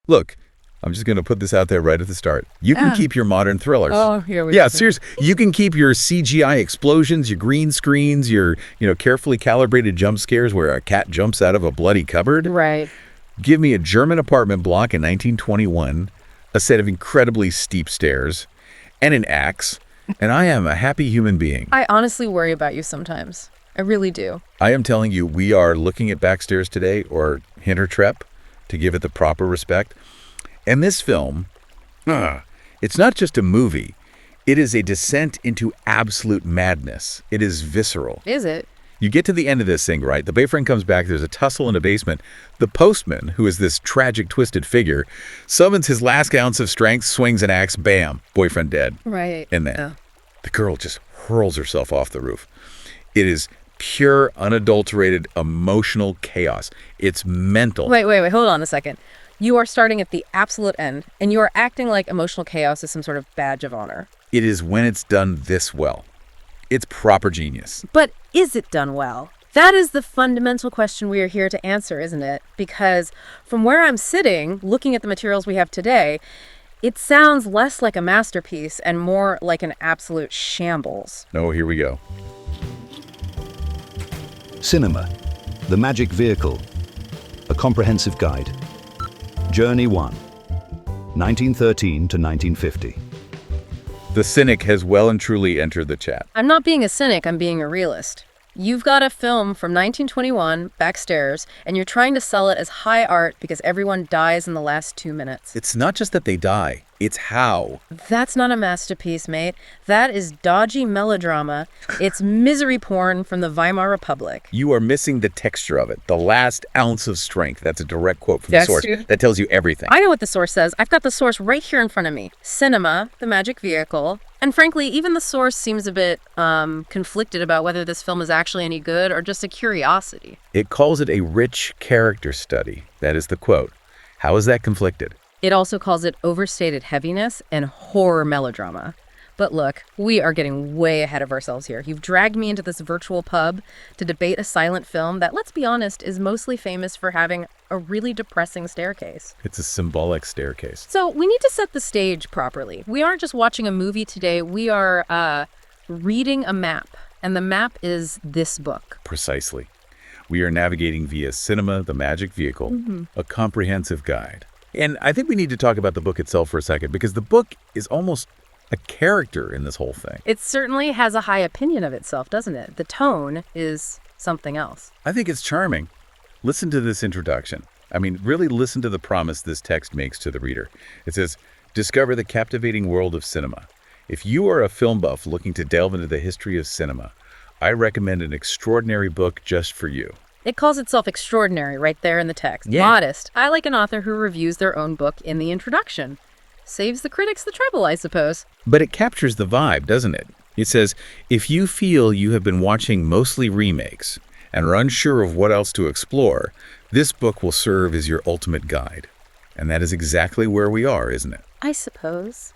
Look, I'm just going to put this out there right at the start. You can keep your modern thrillers. Oh, here we go. Yeah, seriously. You can keep your CGI explosions, your green screens, your, carefully calibrated jump scares where a cat jumps out of a bloody cupboard. Right. Give me a German apartment block in 1921, a set of incredibly steep stairs, and an axe, and I am a happy human being. I honestly worry about you sometimes. I really do. I am telling you, we are looking at Backstairs today, or Jessner-Treppen, to give it the proper respect. And this film, it's not just a movie. It is a descent into absolute madness. It is visceral. Is it? You get to the end of this thing, right? The boyfriend comes back. There's a tussle in a basement. The postman, who is this tragic, twisted figure, summons his last ounce of strength, swings an axe, bam, boyfriend dead. Right. And then the girl just hurls herself off the roof. It is pure, unadulterated, emotional chaos. It's mental. Wait. Hold on a second. You are starting at the absolute end, and you are acting like emotional chaos is some sort of badge of honor. It is when it's done this well. It's proper genius. But is it done well? That is the fundamental question we are here to answer, isn't it? Because from where I'm sitting, looking at the materials we have today, it sounds less like a masterpiece and more like an absolute shambles. Oh, here we go. Cinema, the magic vehicle, a comprehensive guide. Journey 1, 1913 to 1950. The cynic has well and truly entered the chat. I'm not being a cynic, I'm being a realist. You've got a film from 1921, Backstairs, and you're trying to sell it as high art because everyone dies in the last 2 minutes. It's not just that they die, it's how. That's not a masterpiece, mate. That is dodgy melodrama. It's misery porn from the Weimar Republic. You are missing the texture of it, the last ounce of strength. That's a direct quote from the source. That tells you everything. I know what the source says. I've got the source right here in front of me. Cinema, the magic vehicle. And frankly, even the source seems a bit conflicted about whether this film is actually any good or just a curiosity. It calls it a rich character study. That is the quote. How is that conflicted? It also calls it overstated heaviness and horror melodrama. But look, we are getting way ahead of ourselves here. You've dragged me into this virtual pub to debate a silent film that, let's be honest, is mostly famous for having a really depressing staircase. It's a symbolic staircase. So we need to set the stage properly. We aren't just watching a movie today. We are reading a map, and the map is this book. Precisely. We are navigating via Cinema, the magic vehicle, a comprehensive guide. And I think we need to talk about the book itself for a second, because the book is almost a character in this whole thing. It certainly has a high opinion of itself, doesn't it? The tone is something else. I think it's charming. Listen to this introduction. I mean, really listen to the promise this text makes to the reader. It says, discover the captivating world of cinema. If you are a film buff looking to delve into the history of cinema, I recommend an extraordinary book just for you. It calls itself extraordinary right there in the text. Yeah. Modest. I like an author who reviews their own book in the introduction. Saves the critics the trouble, I suppose. But it captures the vibe, doesn't it? It says, if you feel you have been watching mostly remakes and are unsure of what else to explore, this book will serve as your ultimate guide. And that is exactly where we are, isn't it? I suppose.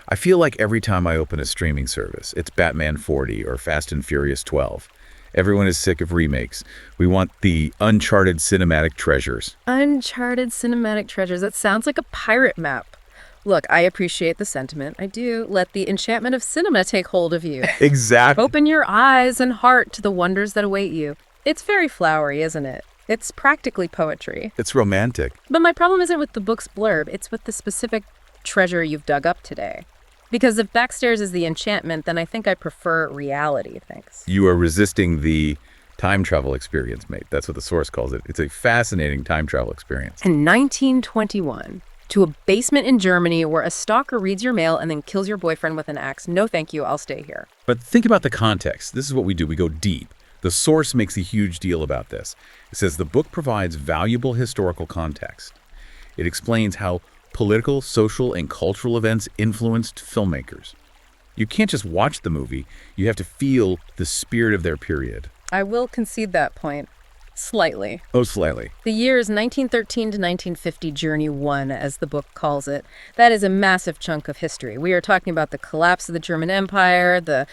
I feel like every time I open a streaming service, it's Batman 40 or Fast and Furious 12. Everyone is sick of remakes. We want the uncharted cinematic treasures. Uncharted cinematic treasures. That sounds like a pirate map. Look, I appreciate the sentiment. I do. Let the enchantment of cinema take hold of you. Exactly. Open your eyes and heart to the wonders that await you. It's very flowery, isn't it? It's practically poetry. It's romantic. But my problem isn't with the book's blurb. It's with the specific treasure you've dug up today. Because if Backstairs is the enchantment, then I think I prefer reality, thanks. You are resisting the time travel experience, mate. That's what the source calls it. It's a fascinating time travel experience. In 1921, to a basement in Germany where a stalker reads your mail and then kills your boyfriend with an axe. No, thank you. I'll stay here. But think about the context. This is what we do. We go deep. The source makes a huge deal about this. It says the book provides valuable historical context. It explains how political, social, and cultural events influenced filmmakers. You can't just watch the movie. You have to feel the spirit of their period. I will concede that point. Slightly. Oh, slightly. The years 1913 to 1950, Journey 1, as the book calls it, that is a massive chunk of history. We are talking about the collapse of the German Empire, the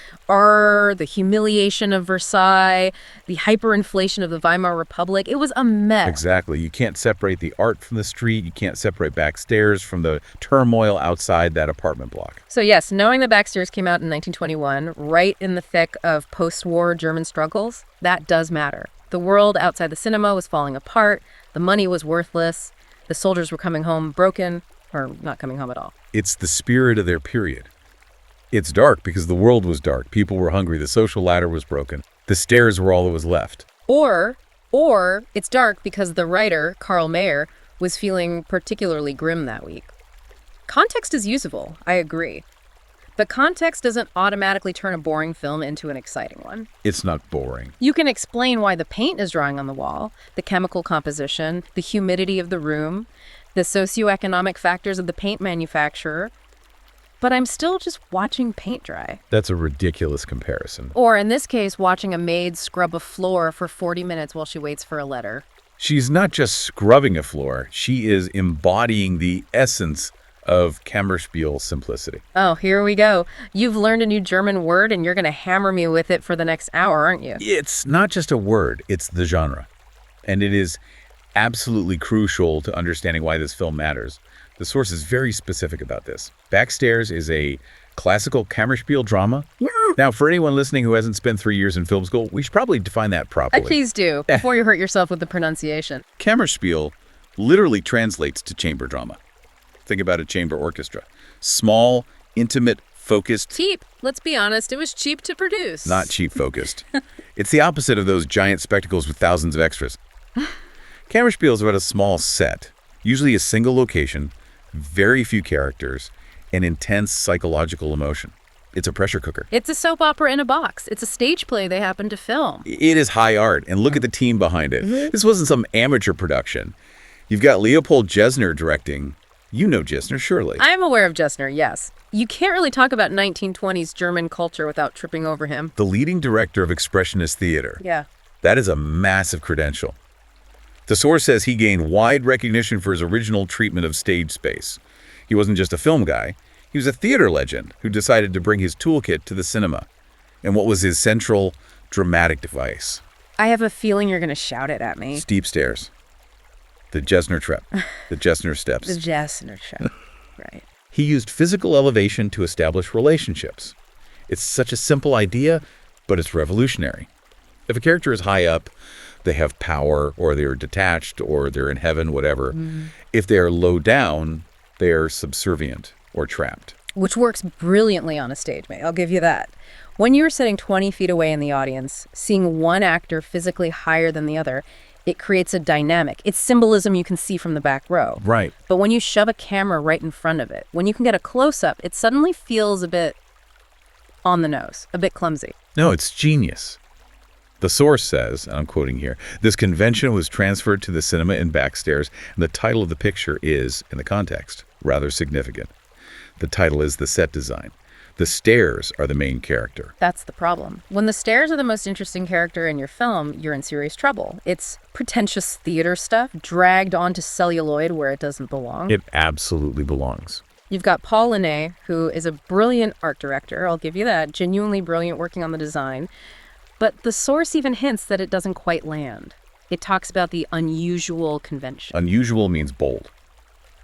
humiliation of Versailles, the hyperinflation of the Weimar Republic. It was a mess. Exactly. You can't separate the art from the street. You can't separate Backstairs from the turmoil outside that apartment block. So yes, knowing that Backstairs came out in 1921, right in the thick of post-war German struggles, that does matter. The world outside the cinema was falling apart, the money was worthless, the soldiers were coming home broken, or not coming home at all. It's the spirit of their period. It's dark because the world was dark. People were hungry. The social ladder was broken. The stairs were all that was left. Or it's dark because the writer, Karl Mayer, was feeling particularly grim that week. Context is usable, I agree. But context doesn't automatically turn a boring film into an exciting one. It's not boring. You can explain why the paint is drying on the wall, the chemical composition, the humidity of the room, the socioeconomic factors of the paint manufacturer, but I'm still just watching paint dry. That's a ridiculous comparison. Or in this case, watching a maid scrub a floor for 40 minutes while she waits for a letter. She's not just scrubbing a floor. She is embodying the essence of Kammerspiel simplicity. Oh, here we go. You've learned a new German word and you're going to hammer me with it for the next hour, aren't you? It's not just a word, it's the genre. And it is absolutely crucial to understanding why this film matters. The source is very specific about this. Backstairs is a classical Kammerspiel drama. Now, for anyone listening who hasn't spent 3 years in film school, we should probably define that properly. Please do, before you hurt yourself with the pronunciation. Kammerspiel literally translates to chamber drama. Think about a chamber orchestra. Small, intimate, focused. Cheap. Let's be honest, it was cheap to produce. Not cheap focused. It's the opposite of those giant spectacles with thousands of extras. Kammerspiel is about a small set, usually a single location, very few characters, and intense psychological emotion. It's a pressure cooker. It's a soap opera in a box. It's a stage play they happen to film. It is high art, and look at the team behind it. This wasn't some amateur production. You've got Leopold Jessner directing. You know Jessner, surely. I'm aware of Jessner, yes. You can't really talk about 1920s German culture without tripping over him. The leading director of Expressionist theater. Yeah. That is a massive credential. The source says he gained wide recognition for his original treatment of stage space. He wasn't just a film guy. He was a theater legend who decided to bring his toolkit to the cinema. And what was his central dramatic device? I have a feeling you're going to shout it at me. Steep stairs. The Jessner-Treppen. The Jessner steps. The Jessner-Treppen, right. He used physical elevation to establish relationships. It's such a simple idea, but it's revolutionary. If a character is high up, they have power, or they're detached, or they're in heaven, whatever. If they're low down, they're subservient or trapped. Which works brilliantly on a stage, mate. I'll give you that. When you're sitting 20 feet away in the audience, seeing one actor physically higher than the other, it creates a dynamic. It's symbolism you can see from the back row. Right. But when you shove a camera right in front of it, when you can get a close-up, it suddenly feels a bit on the nose, a bit clumsy. No, it's genius. The source says, and I'm quoting here, this convention was transferred to the cinema in Backstairs, and the title of the picture is, in the context, rather significant. The title is The Set Design. The stairs are the main character. That's the problem. When the stairs are the most interesting character in your film, you're in serious trouble. It's pretentious theater stuff dragged onto celluloid where it doesn't belong. It absolutely belongs. You've got Paul Leni, who is a brilliant art director. I'll give you that. Genuinely brilliant working on the design. But the source even hints that it doesn't quite land. It talks about the unusual convention. Unusual means bold.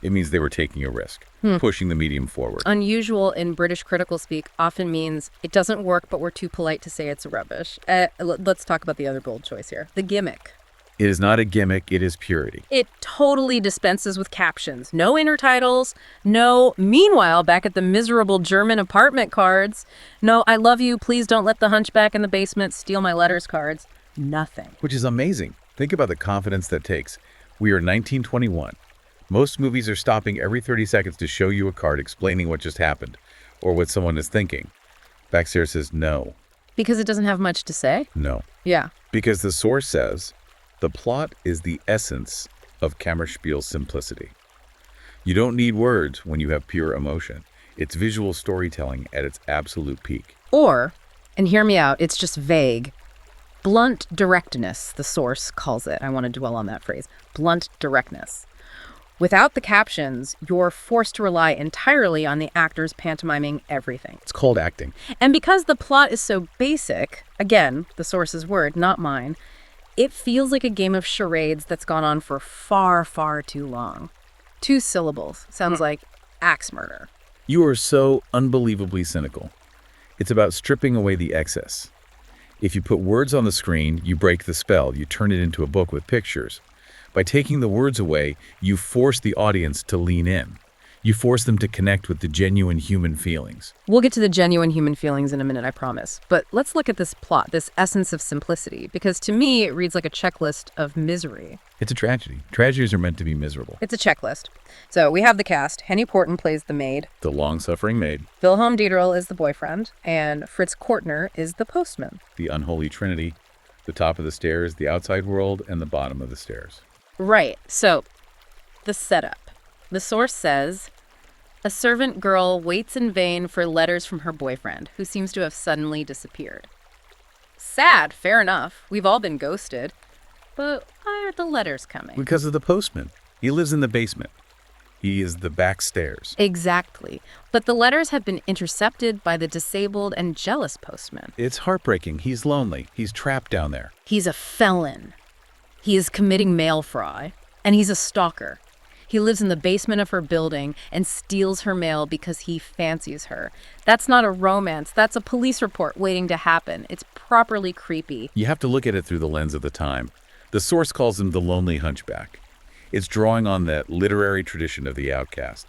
It means they were taking a risk, pushing the medium forward. Unusual in British critical speak often means it doesn't work, but we're too polite to say it's rubbish. Let's talk about the other bold choice here. The gimmick. It is not a gimmick, it is purity. It totally dispenses with captions. No intertitles. No, meanwhile, back at the miserable German apartment cards. No, I love you, please don't let the hunchback in the basement steal my letters cards. Nothing. Which is amazing. Think about the confidence that takes. We are 1921. Most movies are stopping every 30 seconds to show you a card explaining what just happened or what someone is thinking. Backstairs says no. Because it doesn't have much to say? No. Yeah. Because the source says the plot is the essence of Kammerspiel's simplicity. You don't need words when you have pure emotion. It's visual storytelling at its absolute peak. Or, and hear me out, it's just vague. Blunt directness, the source calls it. I want to dwell on that phrase. Blunt directness. Without the captions, you're forced to rely entirely on the actors pantomiming everything. It's called acting. And because the plot is so basic, again, the source's word, not mine, it feels like a game of charades that's gone on for far, far too long. 2 syllables. Sounds like axe murder. You are so unbelievably cynical. It's about stripping away the excess. If you put words on the screen, you break the spell. You turn it into a book with pictures. By taking the words away, you force the audience to lean in. You force them to connect with the genuine human feelings. We'll get to the genuine human feelings in a minute, I promise. But let's look at this plot, this essence of simplicity, because to me, it reads like a checklist of misery. It's a tragedy. Tragedies are meant to be miserable. It's a checklist. So we have the cast. Henny Porten plays the maid. The long-suffering maid. Wilhelm Dieterl is the boyfriend. And Fritz Kortner is the postman. The unholy trinity. The top of the stairs, the outside world, and the bottom of the stairs. Right. So, the setup. The source says, a servant girl waits in vain for letters from her boyfriend, who seems to have suddenly disappeared. Sad, fair enough. We've all been ghosted. But why are the letters coming? Because of the postman. He lives in the basement. He is the backstairs. Exactly. But the letters have been intercepted by the disabled and jealous postman. It's heartbreaking. He's lonely. He's trapped down there. He's a felon. He is committing mail fraud, and he's a stalker. He lives in the basement of her building and steals her mail because he fancies her. That's not a romance. That's a police report waiting to happen. It's properly creepy. You have to look at it through the lens of the time. The source calls him the lonely hunchback. It's drawing on that literary tradition of the outcast,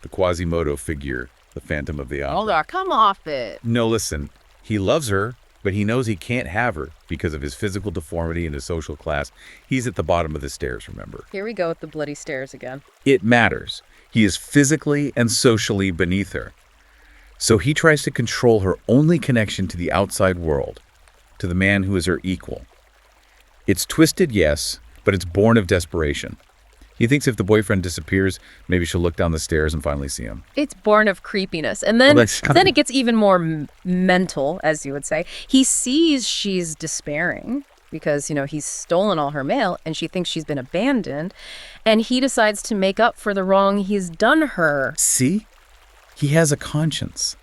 the Quasimodo figure, the Phantom of the Opera. Hold on, come off it. No, listen. He loves her, but he knows he can't have her because of his physical deformity and his social class. He's at the bottom of the stairs, remember? Here we go with the bloody stairs again. It matters. He is physically and socially beneath her. So he tries to control her only connection to the outside world, to the man who is her equal. It's twisted, yes, but it's born of desperation. He thinks if the boyfriend disappears, maybe she'll look down the stairs and finally see him. It's born of creepiness. And then, then it gets even more mental, as you would say. He sees she's despairing because, he's stolen all her mail and she thinks she's been abandoned. And he decides to make up for the wrong he's done her. See? He has a conscience.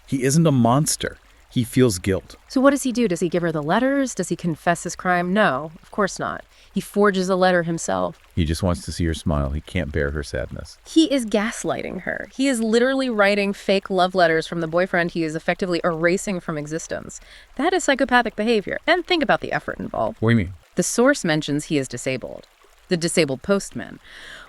He isn't a monster. He feels guilt. So what does he do? Does he give her the letters? Does he confess his crime? No, of course not. He forges a letter himself. He just wants to see her smile. He can't bear her sadness. He is gaslighting her. He is literally writing fake love letters from the boyfriend he is effectively erasing from existence. That is psychopathic behavior. And think about the effort involved. What do you mean? The source mentions he is disabled. The disabled postman.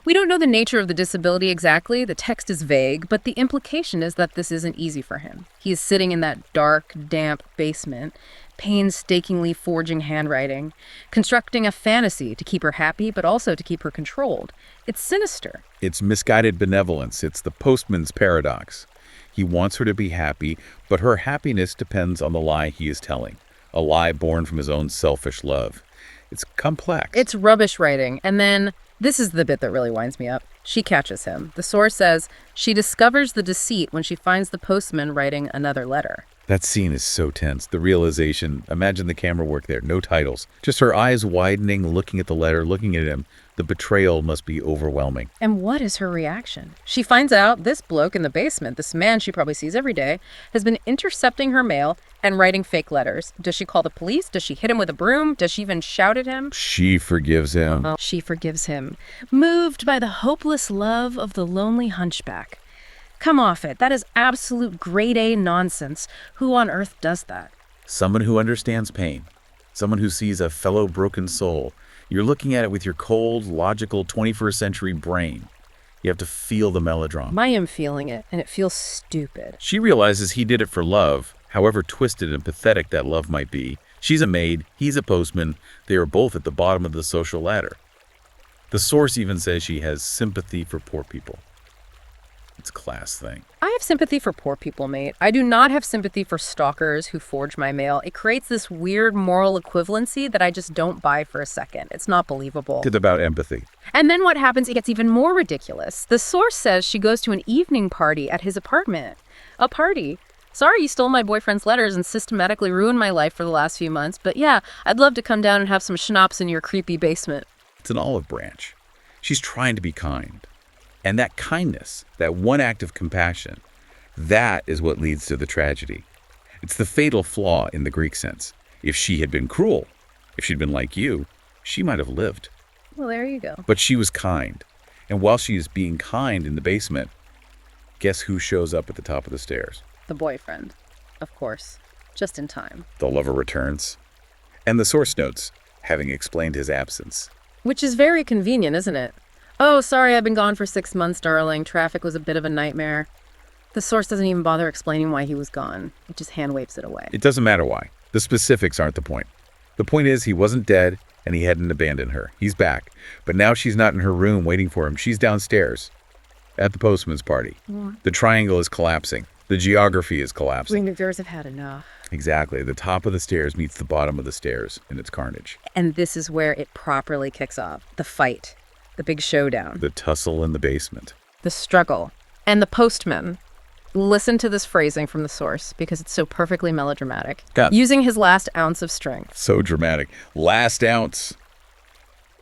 We don't know the nature of the disability exactly. The text is vague, but the implication is that this isn't easy for him. He is sitting in that dark, damp basement, painstakingly forging handwriting, constructing a fantasy to keep her happy, but also to keep her controlled. It's sinister. It's misguided benevolence. It's the postman's paradox. He wants her to be happy, but her happiness depends on the lie he is telling, a lie born from his own selfish love. It's complex. It's rubbish writing. And then, this is the bit that really winds me up. She catches him. The source says she discovers the deceit when she finds the postman writing another letter. That scene is so tense. The realization, imagine the camera work there, no titles. Just her eyes widening, looking at the letter, looking at him. The betrayal must be overwhelming. And what is her reaction? She finds out this bloke in the basement, this man she probably sees every day, has been intercepting her mail and writing fake letters. Does she call the police? Does she hit him with a broom? Does she even shout at him? She forgives him. She forgives him, moved by the hopeless love of the lonely hunchback. Come off it. That is absolute grade A nonsense. Who on earth does that? Someone who understands pain. Someone who sees a fellow broken soul. You're looking at it with your cold, logical 21st century brain. You have to feel the melodrama. I am feeling it, and it feels stupid. She realizes he did it for love, however twisted and pathetic that love might be. She's a maid, he's a postman. They are both at the bottom of the social ladder. The source even says she has sympathy for poor people. It's a class thing. I have sympathy for poor people, mate. I do not have sympathy for stalkers who forge my mail. It creates this weird moral equivalency that I just don't buy for a second. It's not believable. It's about empathy. And then what happens? It gets even more ridiculous. The source says she goes to an evening party at his apartment. A party. Sorry you stole my boyfriend's letters and systematically ruined my life for the last few months, but yeah, I'd love to come down and have some schnapps in your creepy basement. It's an olive branch. She's trying to be kind. And that kindness, that one act of compassion, that is what leads to the tragedy. It's the fatal flaw in the Greek sense. If she had been cruel, if she'd been like you, she might have lived. Well, there you go. But she was kind. And while she is being kind in the basement, guess who shows up at the top of the stairs? The boyfriend, of course, just in time. The lover returns. And the source notes, having explained his absence. Which is very convenient, isn't it? Oh, sorry, I've been gone for 6 months, darling. Traffic was a bit of a nightmare. The source doesn't even bother explaining why he was gone. It just hand waves it away. It doesn't matter why. The specifics aren't the point. The point is he wasn't dead and he hadn't abandoned her. He's back. But now she's not in her room waiting for him. She's downstairs at the postman's party. The triangle is collapsing. The geography is collapsing. We viewers have had enough. Exactly. The top of the stairs meets the bottom of the stairs in its carnage. And this is where it properly kicks off. The fight. The big showdown. The tussle in the basement. The struggle. And the postman. Listen to this phrasing from the source because it's so perfectly melodramatic. Yeah. Using his last ounce of strength. So dramatic. Last ounce.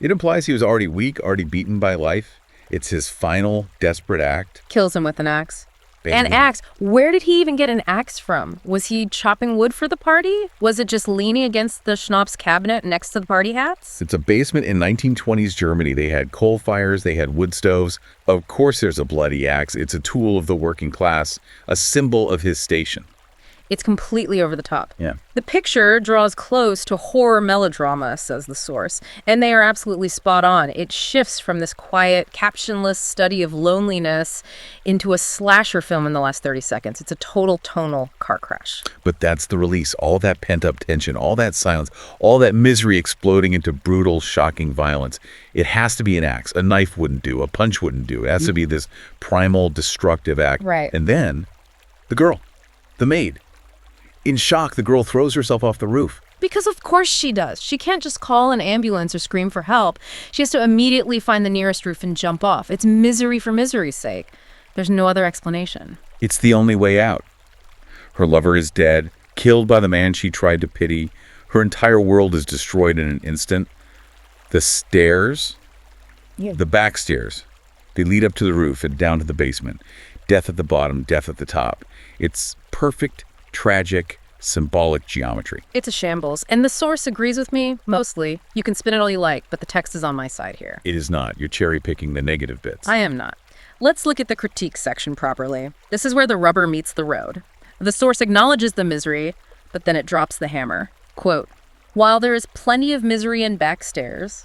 It implies he was already weak, already beaten by life. It's his final desperate act. Kills him with an axe. Bam. An axe. Where did he even get an axe from? Was he chopping wood for the party? Was it just leaning against the schnapps cabinet next to the party hats? It's a basement in 1920s Germany. They had coal fires, they had wood stoves. Of course there's a bloody axe. It's a tool of the working class, a symbol of his station. It's completely over the top. Yeah. The picture draws close to horror melodrama, says the source, and they are absolutely spot on. It shifts from this quiet, captionless study of loneliness into a slasher film in the last 30 seconds. It's a total tonal car crash. But that's the release. All that pent-up tension, all that silence, all that misery exploding into brutal, shocking violence. It has to be an axe. A knife wouldn't do. A punch wouldn't do. It has to be this primal, destructive act. Right. And then, the girl, the maid. In shock, the girl throws herself off the roof. Because of course she does. She can't just call an ambulance or scream for help. She has to immediately find the nearest roof and jump off. It's misery for misery's sake. There's no other explanation. It's the only way out. Her lover is dead, killed by the man she tried to pity. Her entire world is destroyed in an instant. The stairs, the backstairs, they lead up to the roof and down to the basement. Death at the bottom, death at the top. It's perfect, tragic, symbolic geometry. It's a shambles. And the source agrees with me, mostly. You can spin it all you like, but the text is on my side here. It is not. You're cherry-picking the negative bits. I am not. Let's look at the critique section properly. This is where the rubber meets the road. The source acknowledges the misery, but then it drops the hammer. Quote, "While there is plenty of misery in Backstairs,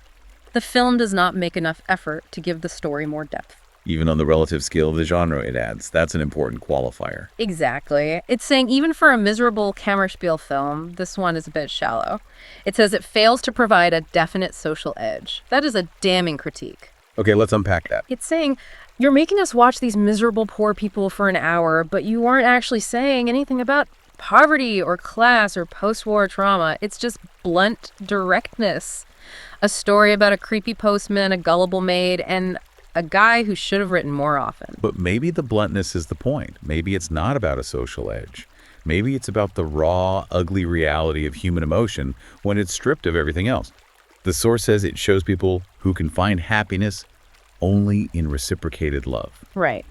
the film does not make enough effort to give the story more depth." Even on the relative scale of the genre it adds. That's an important qualifier. Exactly. It's saying even for a miserable Kammerspiel film, this one is a bit shallow. It says it fails to provide a definite social edge. That is a damning critique. Okay, let's unpack that. It's saying, you're making us watch these miserable poor people for an hour, but you aren't actually saying anything about poverty or class or post-war trauma. It's just blunt directness. A story about a creepy postman, a gullible maid, and a guy who should have written more often. But maybe the bluntness is the point. Maybe it's not about a social edge. Maybe it's about the raw, ugly reality of human emotion when it's stripped of everything else. The source says it shows people who can find happiness only in reciprocated love. Right.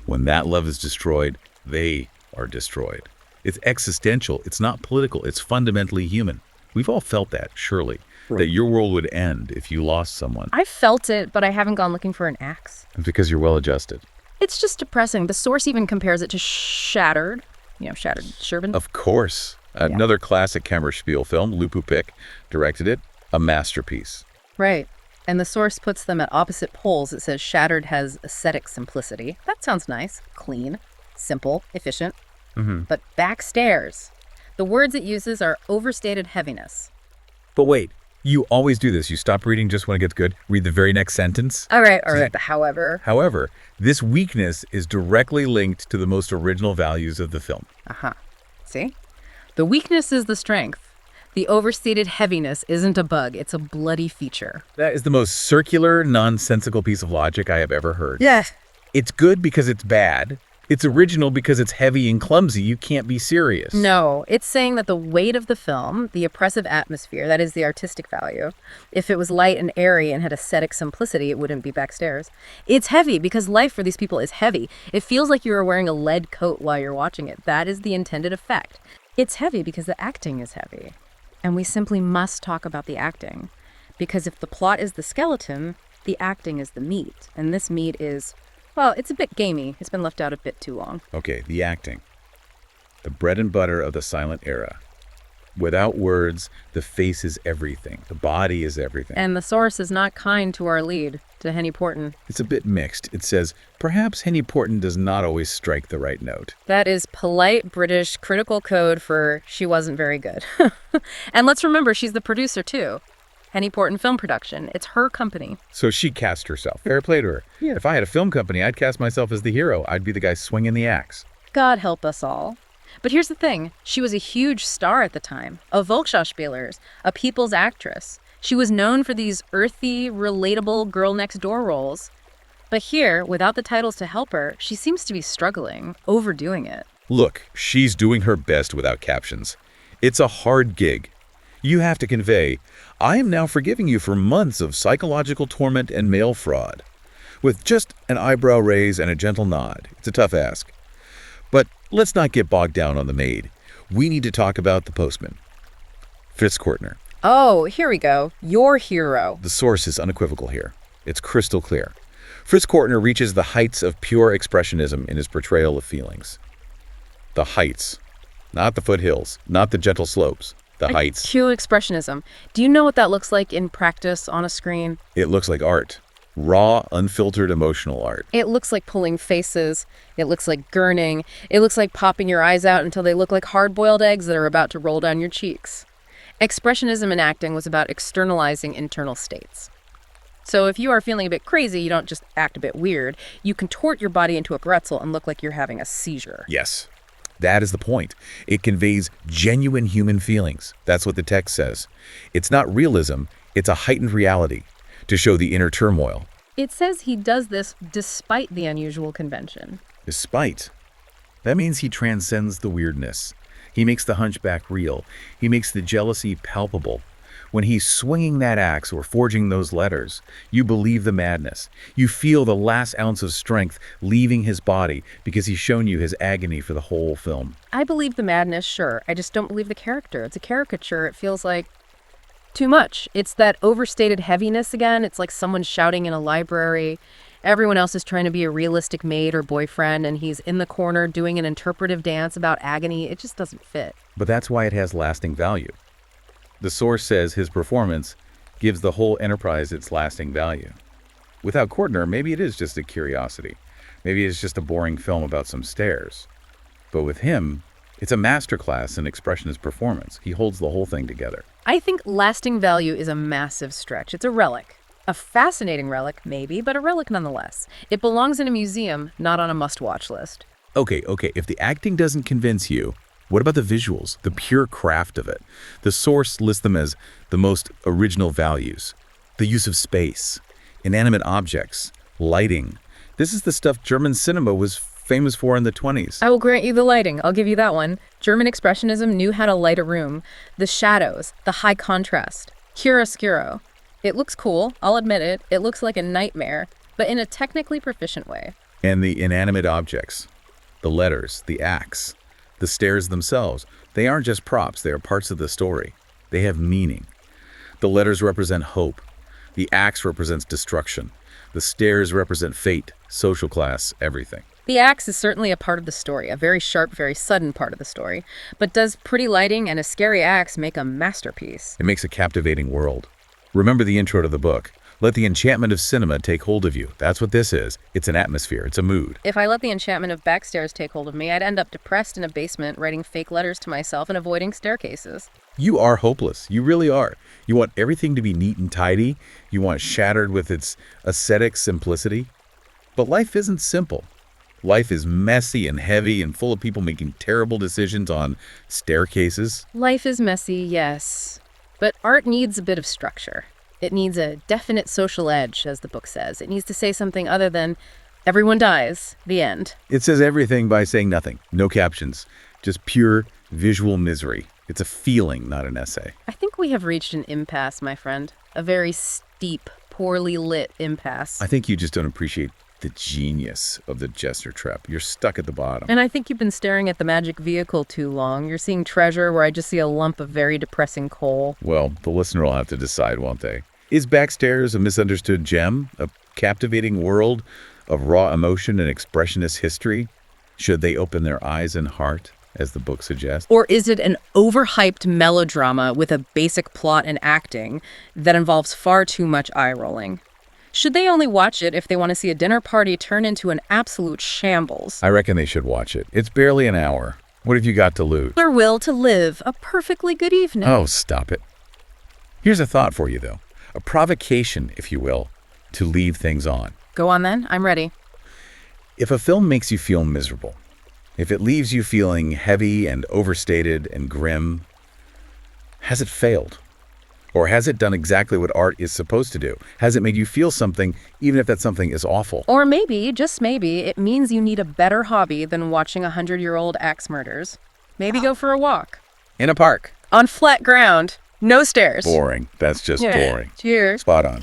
When that love is destroyed, they are destroyed. It's existential. It's not political. It's fundamentally human. We've all felt that, surely. Right. That your world would end if you lost someone. I felt it, but I haven't gone looking for an axe. It's because you're well adjusted. It's just depressing. The source even compares it to Shattered. You know, Shattered Sherbin. Of course. Another classic Kammerspiel film, Lupupik directed it. A masterpiece. Right. And the source puts them at opposite poles. It says Shattered has aesthetic simplicity. That sounds nice. Clean, simple, efficient. But Backstairs, the words it uses are overstated heaviness. But wait. You always do this. You stop reading just when it gets good. Read the very next sentence. All right. However. However, this weakness is directly linked to the most original values of the film. See? The weakness is the strength. The overstated heaviness isn't a bug. It's a bloody feature. That is the most circular, nonsensical piece of logic I have ever heard. Yeah. It's good because it's bad, It's original because it's heavy and clumsy. You can't be serious. No, it's saying that the weight of the film, the oppressive atmosphere, that is the artistic value. If it was light and airy and had aesthetic simplicity, it wouldn't be Backstairs. It's heavy because life for these people is heavy. It feels like you are wearing a lead coat while you're watching it. That is the intended effect. It's heavy because the acting is heavy. And we simply must talk about the acting. Because if the plot is the skeleton, the acting is the meat. And this meat is, well, it's a bit gamey. It's been left out a bit too long. Okay, the acting. The bread and butter of the silent era. Without words, the face is everything. The body is everything. And the source is not kind to our lead, to Henny Porten. It's a bit mixed. It says, perhaps Henny Porten does not always strike the right note. That is polite British critical code for she wasn't very good. And let's remember, she's the producer too. Henny Porten Film Production. It's her company. So she cast herself. Fair play to her. Yeah. If I had a film company, I'd cast myself as the hero. I'd be the guy swinging the axe. God help us all. But here's the thing. She was a huge star at the time. A Volksschauspielerin, a people's actress. She was known for these earthy, relatable girl-next-door roles. But here, without the titles to help her, she seems to be struggling, overdoing it. Look, she's doing her best without captions. It's a hard gig. You have to convey, I am now forgiving you for months of psychological torment and mail fraud. With just an eyebrow raise and a gentle nod. It's a tough ask. But let's not get bogged down on the maid. We need to talk about the postman. Fritz Kortner. Oh, here we go. Your hero. The source is unequivocal here. It's crystal clear. Fritz Kortner reaches the heights of pure expressionism in his portrayal of feelings. The heights. Not the foothills, not the gentle slopes. The heights. Cue expressionism. Do you know what that looks like in practice on a screen? It looks like art. Raw, unfiltered emotional art. It looks like pulling faces. It looks like gurning. It looks like popping your eyes out until they look like hard-boiled eggs that are about to roll down your cheeks. Expressionism in acting was about externalizing internal states. So if you are feeling a bit crazy, you don't just act a bit weird. You contort your body into a pretzel and look like you're having a seizure. Yes. That is the point. It conveys genuine human feelings. That's what the text says. It's not realism, it's a heightened reality to show the inner turmoil. It says he does this despite the unusual convention. Despite. That means he transcends the weirdness. He makes the hunchback real. He makes the jealousy palpable. When he's swinging that axe or forging those letters, you believe the madness. You feel the last ounce of strength leaving his body because he's shown you his agony for the whole film. I believe the madness, sure. I just don't believe the character. It's a caricature. It feels like too much. It's that overstated heaviness again. It's like someone shouting in a library. Everyone else is trying to be a realistic maid or boyfriend, and he's in the corner doing an interpretive dance about agony. It just doesn't fit. But that's why it has lasting value. The source says his performance gives the whole enterprise its lasting value. Without Kortner, maybe it is just a curiosity. Maybe it's just a boring film about some stairs. But with him, it's a masterclass in expressionist performance. He holds the whole thing together. I think lasting value is a massive stretch. It's a relic. A fascinating relic, maybe, but a relic nonetheless. It belongs in a museum, not on a must-watch list. Okay. If the acting doesn't convince you, what about the visuals, the pure craft of it? The source lists them as the most original values. The use of space, inanimate objects, lighting. This is the stuff German cinema was famous for in the 1920s. I will grant you the lighting. I'll give you that one. German Expressionism knew how to light a room. The shadows, the high contrast. Chiaroscuro. It looks cool, I'll admit it. It looks like a nightmare, but in a technically proficient way. And the inanimate objects, the letters, the axe, the stairs themselves, they aren't just props, they are parts of the story. They have meaning. The letters represent hope. The axe represents destruction. The stairs represent fate, social class, everything. The axe is certainly a part of the story, a very sharp, very sudden part of the story. But does pretty lighting and a scary axe make a masterpiece? It makes a captivating world. Remember the intro to the book. Let the enchantment of cinema take hold of you. That's what this is. It's an atmosphere. It's a mood. If I let the enchantment of Backstairs take hold of me, I'd end up depressed in a basement, writing fake letters to myself and avoiding staircases. You are hopeless. You really are. You want everything to be neat and tidy. You want shattered with its ascetic simplicity. But life isn't simple. Life is messy and heavy and full of people making terrible decisions on staircases. Life is messy, yes. But art needs a bit of structure. It needs a definite social edge, as the book says. It needs to say something other than, Everyone dies. The end. It says everything by saying nothing. No captions. Just pure visual misery. It's a feeling, not an essay. I think we have reached an impasse, my friend. A very steep, poorly lit impasse. I think you just don't appreciate the genius of the Jessner-Treppen. You're stuck at the bottom. And I think you've been staring at the magic vehicle too long. You're seeing treasure where I just see a lump of very depressing coal. Well, the listener will have to decide, won't they? Is Backstairs a misunderstood gem? A captivating world of raw emotion and expressionist history? Should they open their eyes and heart, as the book suggests? Or is it an overhyped melodrama with a basic plot and acting that involves far too much eye-rolling? Should they only watch it if they want to see a dinner party turn into an absolute shambles? I reckon they should watch it. It's barely an hour. What have you got to lose? Their will to live a perfectly good evening. Oh, stop it. Here's a thought for you, though. A provocation, if you will, to leave things on. Go on then, I'm ready. If a film makes you feel miserable, if it leaves you feeling heavy and overstated and grim, has it failed? Or has it done exactly what art is supposed to do? Has it made you feel something, even if that something is awful? Or maybe, just maybe, it means you need a better hobby than watching 100-year-old axe murders. Maybe go for a walk. In a park. On flat ground. No stairs. Boring. That's just boring. Cheers. Spot on.